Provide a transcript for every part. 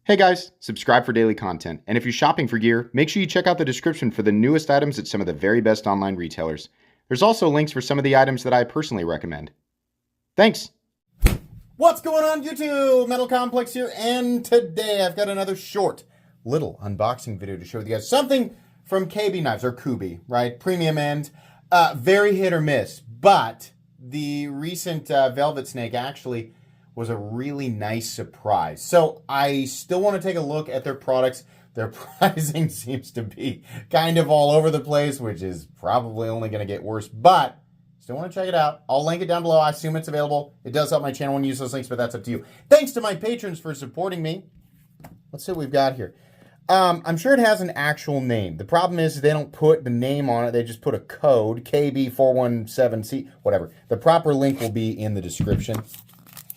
Hey guys, subscribe for daily content. And if you're shopping for gear, make sure you check out the description for the newest items at some of the very best online retailers. There's also links for some of the items that I personally recommend. Thanks! What's going on YouTube? Metal Complex here, and today I've got another short little unboxing video to show you guys. Something from Kubey knives, or Kubey, right? Premium end. Very hit or miss, but the recent Velvet Snake actually was a really nice surprise. So I still want to take a look at their products. Their pricing seems to be kind of all over the place, which is probably only going to get worse, but still want to check it out. I'll link it down below. I assume it's available. It does help my channel when you use those links, but that's up to you. Thanks to my patrons for supporting me. Let's see what we've got here. I'm sure it has an actual name. The problem is they don't put the name on it. They just put a code, KB417C, whatever. The proper link will be in the description,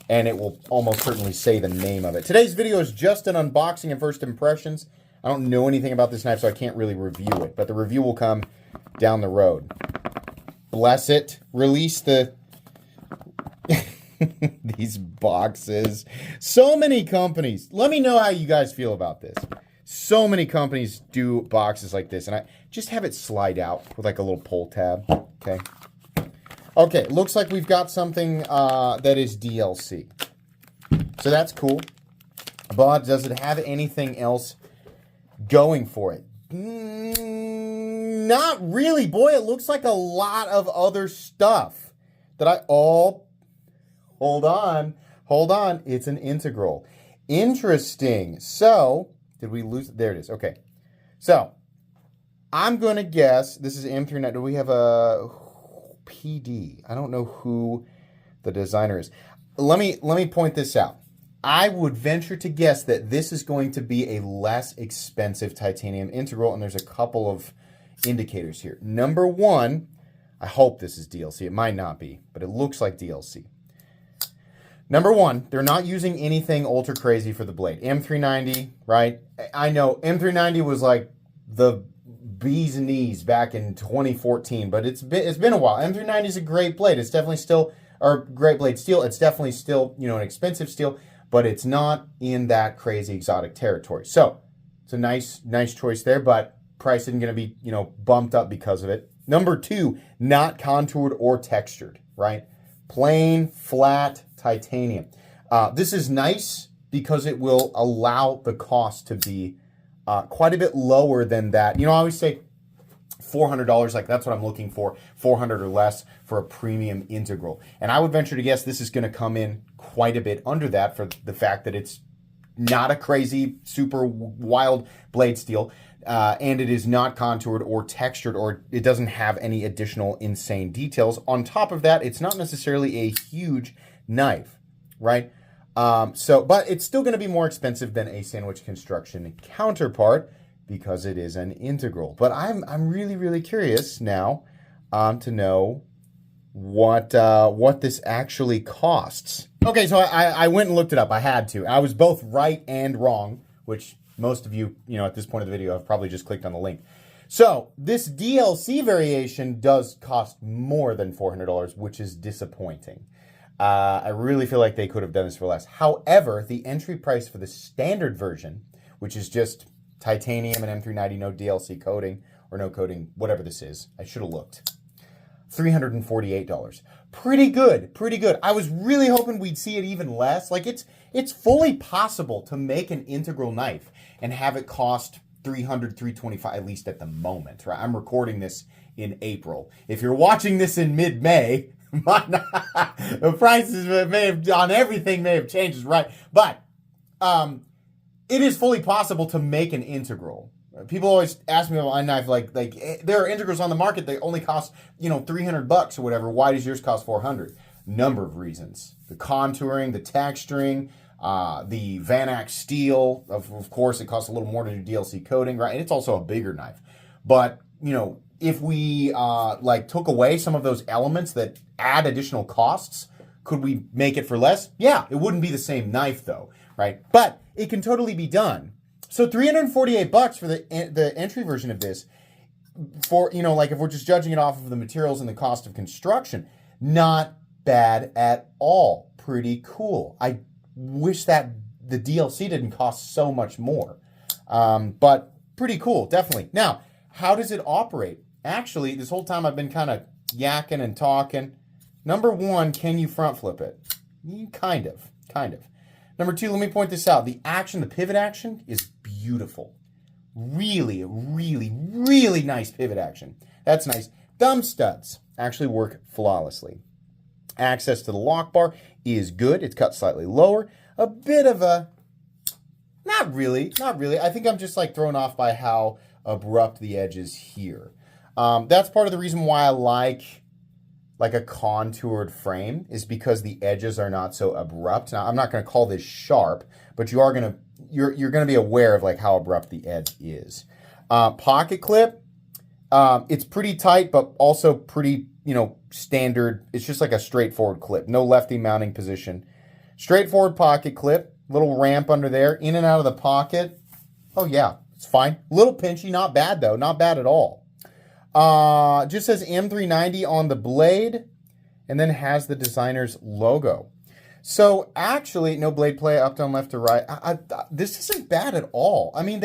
and it will almost certainly say the name of it. Today's video is just an unboxing and first impressions. I don't know anything about this knife, so I can't really review it, but the review will come down the road. Bless it. Release the... these boxes. So many companies. Let me know how you guys feel about this. So many companies do boxes like this, and I just have it slide out with like a little pull tab. Okay. Okay, looks like we've got something that is DLC. So that's cool. But does it have anything else going for it? Not really. Boy, it looks like a lot of other stuff that hold on. It's an integral. Interesting. So, did we lose? There it is. Okay. So, I'm going to guess this is M39. Do we have a PD? I don't know who the designer is. Let me point this out. I would venture to guess that this is going to be a less expensive titanium integral, and there's a couple of indicators here. Number one, I hope this is DLC. It might not be, but it looks like DLC. Number one, they're not using anything ultra crazy for the blade. M390, right? I know M390 was like the bee's knees back in 2014, but it's been a while. M390 is a great blade. It's definitely still, or great blade steel. It's definitely still, you know, an expensive steel, but it's not in that crazy exotic territory. So it's a nice choice there, but price isn't going to be, you know, bumped up because of it. Number two, not contoured or textured, right? Plain, flat titanium. This is nice because it will allow the cost to be quite a bit lower than that. You know, I always say $400, like that's what I'm looking for, 400 or less for a premium integral. And I would venture to guess this is going to come in quite a bit under that for the fact that it's not a crazy, super wild blade steel, and it is not contoured or textured, or it doesn't have any additional insane details. On top of that, it's not necessarily a huge knife, right? But it's still going to be more expensive than a Sandwich Construction counterpart because it is an integral. But I'm really curious now to know what this actually costs. Okay, so I went and looked it up. I had to. I was both right and wrong, which most of you, at this point of the video have probably just clicked on the link. So this DLC variation does cost more than $400, which is disappointing. I really feel like they could have done this for less. However, the entry price for the standard version, which is just titanium and M390, no DLC coating, or no coating, whatever this is, I should have looked, $348. Pretty good, pretty good. I was really hoping we'd see it even less. Like, it's fully possible to make an integral knife and have it cost $300, $325, at least at the moment, right? I'm recording this in April. If you're watching this in mid-May, the prices on everything may have changed, right? But it is fully possible to make an integral. People always ask me about my knife, like there are integrals on the market that only cost, $300 or whatever. Why does yours cost $400? Number of reasons: the contouring, the texturing, the Vanac steel. Of course, it costs a little more to do DLC coating, right? And it's also a bigger knife. But if we took away some of those elements that add additional costs, could we make it for less? Yeah, it wouldn't be the same knife though, right? But it can totally be done. So $348 for the entry version of this, for if we're just judging it off of the materials and the cost of construction, not bad at all. Pretty cool. I wish that the DLC didn't cost so much more. But pretty cool, definitely. Now, how does it operate? Actually, this whole time I've been kind of yakking and talking. Number one, can you front flip it? Kind of. Number two, let me point this out. The pivot action is beautiful. Really, really, really nice pivot action. That's nice. Thumb studs actually work flawlessly. Access to the lock bar is good. It's cut slightly lower. A bit of a, not really. I think I'm just like thrown off by how abrupt the edge is here. That's part of the reason why I like a contoured frame, is because the edges are not so abrupt. Now, I'm not going to call this sharp, but you're going to be aware of like how abrupt the edge is. Pocket clip, it's pretty tight, but also pretty, standard. It's just like a straightforward clip. No lefty mounting position. Straightforward pocket clip, little ramp under there, in and out of the pocket. Oh yeah, it's fine. Little pinchy, not bad though, not bad at all. Just says M390 on the blade, and then has the designer's logo. So actually, no blade play, up, down, left to right. This isn't bad at all. I mean,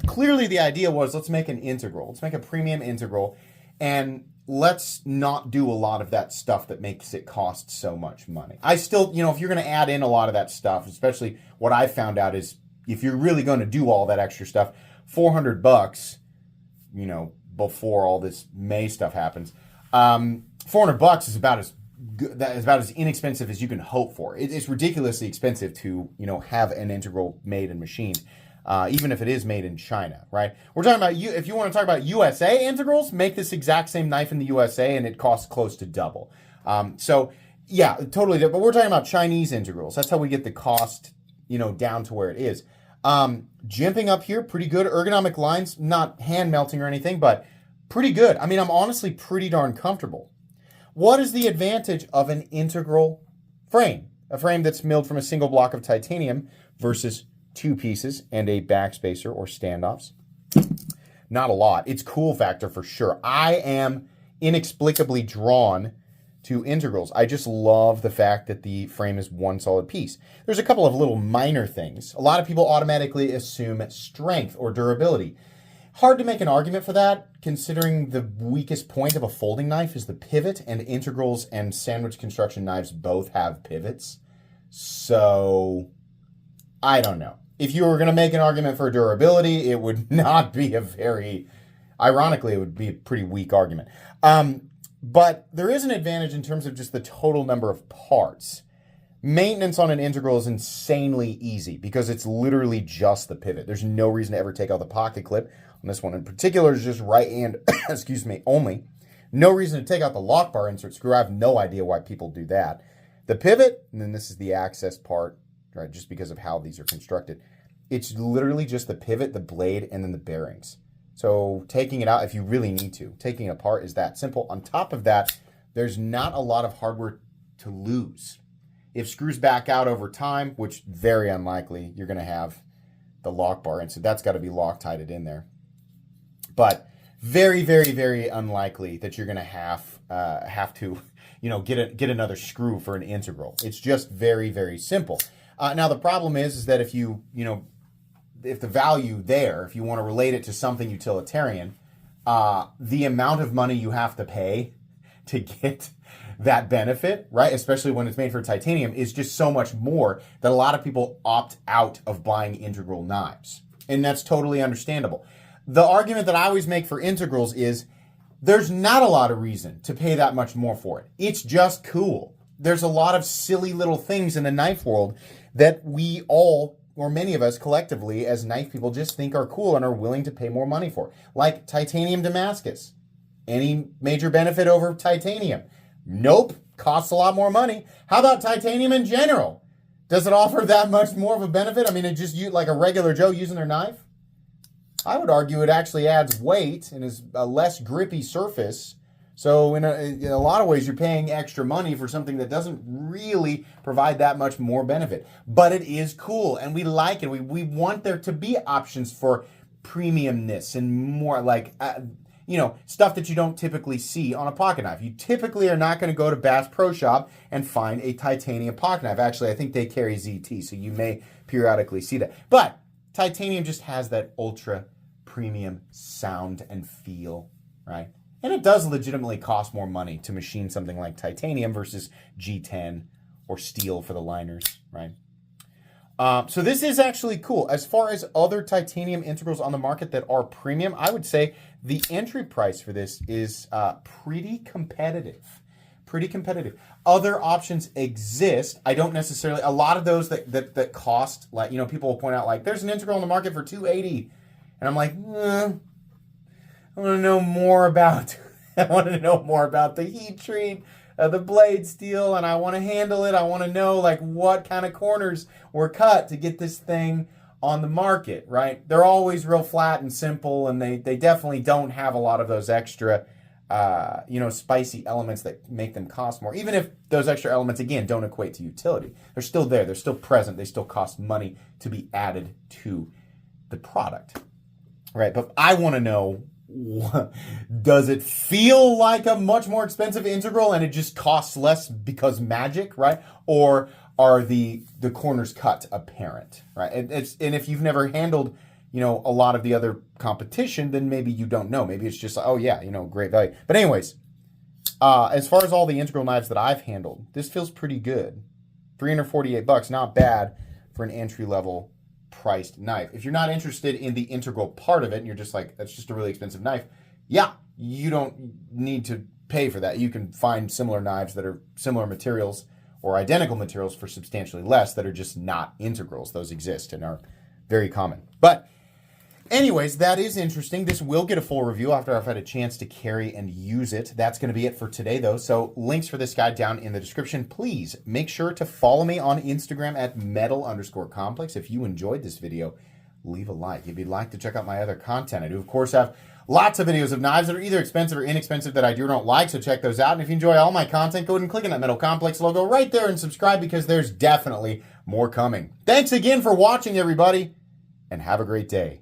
clearly the idea was, let's make an integral. Let's make a premium integral, and let's not do a lot of that stuff that makes it cost so much money. I still, if you're going to add in a lot of that stuff, especially what I found out is, if you're really going to do all that extra stuff, $400, before all this May stuff happens, $400 is about as inexpensive as you can hope for. It's ridiculously expensive to have an integral made and machined, even if it is made in China, right? We're talking about if you want to talk about USA integrals, make this exact same knife in the USA and it costs close to double. So yeah, totally different. But we're talking about Chinese integrals. That's how we get the cost, down to where it is. Jimping up here, pretty good. Ergonomic lines, not hand melting or anything, but pretty good. I mean, I'm honestly pretty darn comfortable. What is the advantage of an integral frame? A frame that's milled from a single block of titanium versus two pieces and a backspacer or standoffs? Not a lot. It's cool factor for sure. I am inexplicably drawn to integrals. I just love the fact that the frame is one solid piece. There's a couple of little minor things. A lot of people automatically assume strength or durability. Hard to make an argument for that, considering the weakest point of a folding knife is the pivot, and integrals and sandwich construction knives both have pivots. So, I don't know. If you were going to make an argument for durability, it would not be ironically, it would be a pretty weak argument. But there is an advantage in terms of just the total number of parts. Maintenance on an integral is insanely easy because it's literally just the pivot. There's no reason to ever take out the pocket clip. On this one in particular, is just right hand, only. No reason to take out the lock bar insert screw. I have no idea why people do that. The pivot, and then this is the access part, right, just because of how these are constructed. It's literally just the pivot, the blade, and then the bearings. So taking it out, if you really need to, taking it apart is that simple. On top of that, there's not a lot of hardware to lose. If screws back out over time, which very unlikely, you're going to have the lock bar, and so that's got to be Loctited in there. But very, very, very unlikely that you're going to have to, get another screw for an integral. It's just very, very simple. Now the problem is that if if the value there, if you want to relate it to something utilitarian, the amount of money you have to pay to get that benefit, right, especially when it's made for titanium, is just so much more that a lot of people opt out of buying integral knives. And that's totally understandable. The argument that I always make for integrals is there's not a lot of reason to pay that much more for it. It's just cool. There's a lot of silly little things in the knife world that we all, or many of us collectively as knife people, just think are cool and are willing to pay more money for. Like titanium Damascus. Any major benefit over titanium? Nope. Costs a lot more money. How about titanium in general? Does it offer that much more of a benefit? I mean, it just like a regular Joe using their knife? I would argue it actually adds weight and is a less grippy surface. So in a lot of ways, you're paying extra money for something that doesn't really provide that much more benefit. But it is cool, and we like it. We want there to be options for premiumness and more like, stuff that you don't typically see on a pocket knife. You typically are not going to go to Bass Pro Shop and find a titanium pocket knife. Actually, I think they carry ZT, so you may periodically see that. But titanium just has that ultra premium sound and feel, right? And it does legitimately cost more money to machine something like titanium versus G10 or steel for the liners, right? So this is actually cool. As far as other titanium integrals on the market that are premium, I would say the entry price for this is pretty competitive. Pretty competitive. Other options exist. I don't necessarily, a lot of those that cost, like, people will point out, like, there's an integral on the market for $280. And I'm like, I want to know more about, the heat treat, the blade steel, and I want to handle it. I want to know, like, what kind of corners were cut to get this thing on the market, right? They're always real flat and simple, and they definitely don't have a lot of those extra, spicy elements that make them cost more. Even if those extra elements, again, don't equate to utility. They're still there. They're still present. They still cost money to be added to the product, right? But I want to know, does it feel like a much more expensive integral and it just costs less because magic, right? Or are the corners cut apparent, right? And if you've never handled, a lot of the other competition, then maybe you don't know. Maybe it's just, oh yeah, great value. But anyways, as far as all the integral knives that I've handled, this feels pretty good. $348, not bad for an entry-level priced knife. If you're not interested in the integral part of it and you're just like, that's just a really expensive knife, yeah, you don't need to pay for that. You can find similar knives that are similar materials or identical materials for substantially less that are just not integrals. Those exist and are very common. But anyways, that is interesting. This will get a full review after I've had a chance to carry and use it. That's going to be it for today, though. So links for this guy down in the description. Please make sure to follow me on Instagram at metal_complex. If you enjoyed this video, leave a like. If you'd like to check out my other content, I do, of course, have lots of videos of knives that are either expensive or inexpensive that I do or don't like, so check those out. And if you enjoy all my content, go ahead and click on that Metal Complex logo right there and subscribe, because there's definitely more coming. Thanks again for watching, everybody, and have a great day.